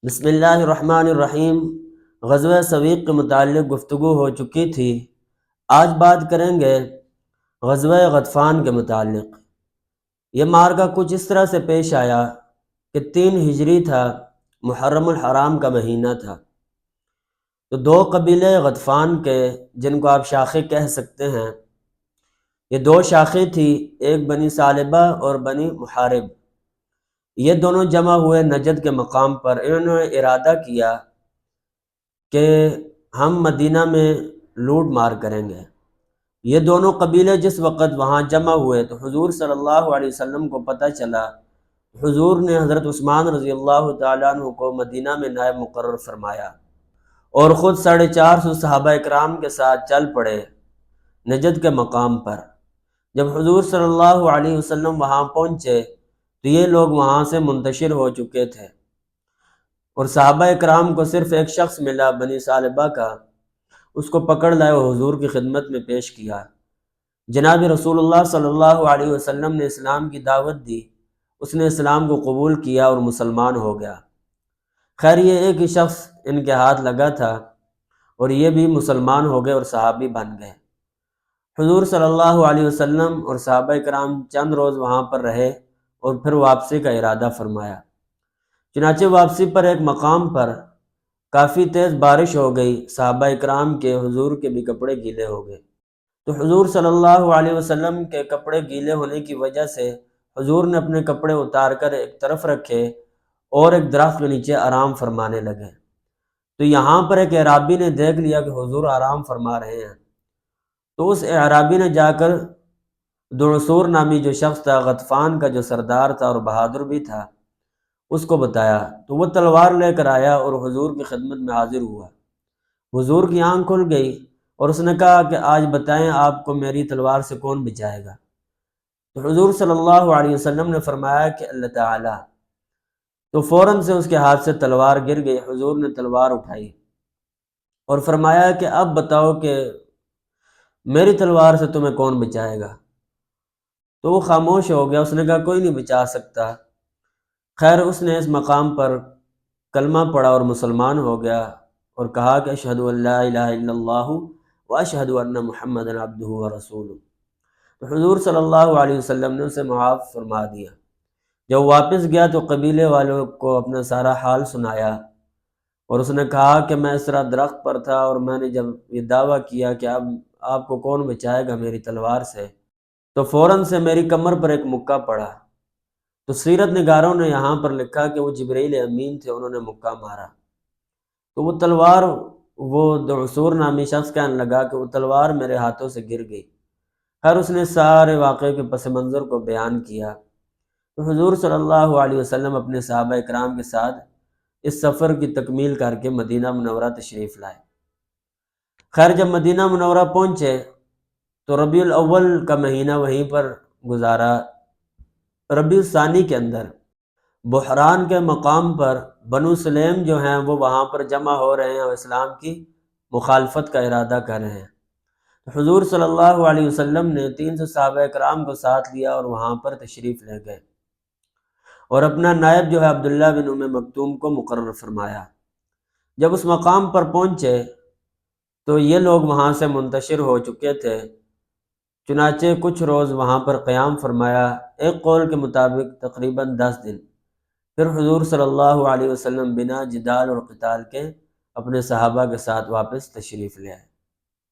بسم اللہ الرحمن الرحیم۔ غزوہ سویق کے متعلق گفتگو ہو چکی تھی۔ آج بات کریں گے غزوہ غطفان کے متعلق۔ یہ معرکہ کچھ اس طرح سے پیش آیا کہ 3 ہجری تھا، محرم الحرام کا مہینہ تھا۔ تو 2 قبیلے غطفان کے، جن کو آپ شاخیں کہہ سکتے ہیں، یہ 2 شاخیں تھی، ایک بنی ثعلبہ اور بنی محارب۔ یہ دونوں جمع ہوئے نجد کے مقام پر۔ انہوں نے ارادہ کیا کہ ہم مدینہ میں لوٹ مار کریں گے۔ یہ دونوں قبیلے جس وقت وہاں جمع ہوئے تو حضور صلی اللہ علیہ وسلم کو پتہ چلا۔ حضور نے حضرت عثمان رضی اللہ تعالیٰ عنہ کو مدینہ میں نائب مقرر فرمایا اور خود 450 صحابہ اکرام کے ساتھ چل پڑے نجد کے مقام پر۔ جب حضور صلی اللہ علیہ وسلم وہاں پہنچے تو یہ لوگ وہاں سے منتشر ہو چکے تھے، اور صحابہ اکرام کو صرف ایک شخص ملا، بنی ثعلبہ کا۔ اس کو پکڑ لائے اور حضور کی خدمت میں پیش کیا۔ جناب رسول اللہ صلی اللہ علیہ وسلم نے اسلام کی دعوت دی، اس نے اسلام کو قبول کیا اور مسلمان ہو گیا۔ خیر، یہ ایک ہی شخص ان کے ہاتھ لگا تھا اور یہ بھی مسلمان ہو گئے اور صحابی بن گئے۔ حضور صلی اللہ علیہ وسلم اور صحابہ کرام چند روز وہاں پر رہے اور پھر واپسی کا ارادہ فرمایا۔ چنانچہ واپسی پر ایک مقام پر کافی تیز بارش ہو گئی، صحابہ اکرام کے، حضور کے بھی کپڑے گیلے ہو گئے۔ تو حضور صلی اللہ علیہ وسلم کے کپڑے گیلے ہونے کی وجہ سے حضور نے اپنے کپڑے اتار کر ایک طرف رکھے اور ایک درخت کے نیچے آرام فرمانے لگے۔ تو یہاں پر ایک اعرابی نے دیکھ لیا کہ حضور آرام فرما رہے ہیں، تو اس اعرابی نے جا کر دعصور نامی جو شخص تھا، غطفان کا جو سردار تھا اور بہادر بھی تھا، اس کو بتایا۔ تو وہ تلوار لے کر آیا اور حضور کی خدمت میں حاضر ہوا۔ حضور کی آنکھ کھل گئی اور اس نے کہا کہ آج بتائیں آپ کو میری تلوار سے کون بچائے گا؟ تو حضور صلی اللہ علیہ وسلم نے فرمایا کہ اللہ تعالیٰ۔ تو فوراً سے اس کے ہاتھ سے تلوار گر گئی۔ حضور نے تلوار اٹھائی اور فرمایا کہ اب بتاؤ کہ میری تلوار سے تمہیں کون بچائے گا؟ تو وہ خاموش ہو گیا، اس نے کہا کوئی نہیں بچا سکتا۔ خیر، اس نے اس مقام پر کلمہ پڑھا اور مسلمان ہو گیا اور کہا کہ اشہد ان لا الہ الا اللہ واشہد ان محمدا عبدہ ورسولہ۔ تو حضور صلی اللہ علیہ وسلم نے اسے معاف فرما دیا۔ جب واپس گیا تو قبیلے والوں کو اپنا سارا حال سنایا اور اس نے کہا کہ میں اس طرح درخت پر تھا اور میں نے جب یہ دعویٰ کیا کہ اب آپ کو کون بچائے گا میری تلوار سے، تو فوراً سے میری کمر پر ایک مکہ پڑا۔ تو سیرت نگاروں نے یہاں پر لکھا کہ وہ جبرائیل امین تھے، انہوں نے مکہ مارا۔ تو وہ تلوار، وہ دعصور نامی شخص کہنے لگا کہ وہ تلوار میرے ہاتھوں سے گر گئی۔ خیر، اس نے سارے واقعے کے پس منظر کو بیان کیا۔ تو حضور صلی اللہ علیہ وسلم اپنے صحابہ اکرام کے ساتھ اس سفر کی تکمیل کر کے مدینہ منورہ تشریف لائے۔ خیر، جب مدینہ منورہ پہنچے تو ربیع الاول کا مہینہ وہیں پر گزارا۔ ربیع الثانی کے اندر بحران کے مقام پر بنو سلیم جو ہیں وہ وہاں پر جمع ہو رہے ہیں اور اسلام کی مخالفت کا ارادہ کر رہے ہیں۔ حضور صلی اللہ علیہ وسلم نے 300 صحابہ کرام کو ساتھ لیا اور وہاں پر تشریف لے گئے اور اپنا نائب جو ہے عبداللہ بن ام مکتوم کو مقرر فرمایا۔ جب اس مقام پر پہنچے تو یہ لوگ وہاں سے منتشر ہو چکے تھے، چنانچہ کچھ روز وہاں پر قیام فرمایا، ایک قول کے مطابق تقریباً 10 دن۔ پھر حضور صلی اللہ علیہ وسلم بنا جدال اور قتال کے اپنے صحابہ کے ساتھ واپس تشریف لے آئے۔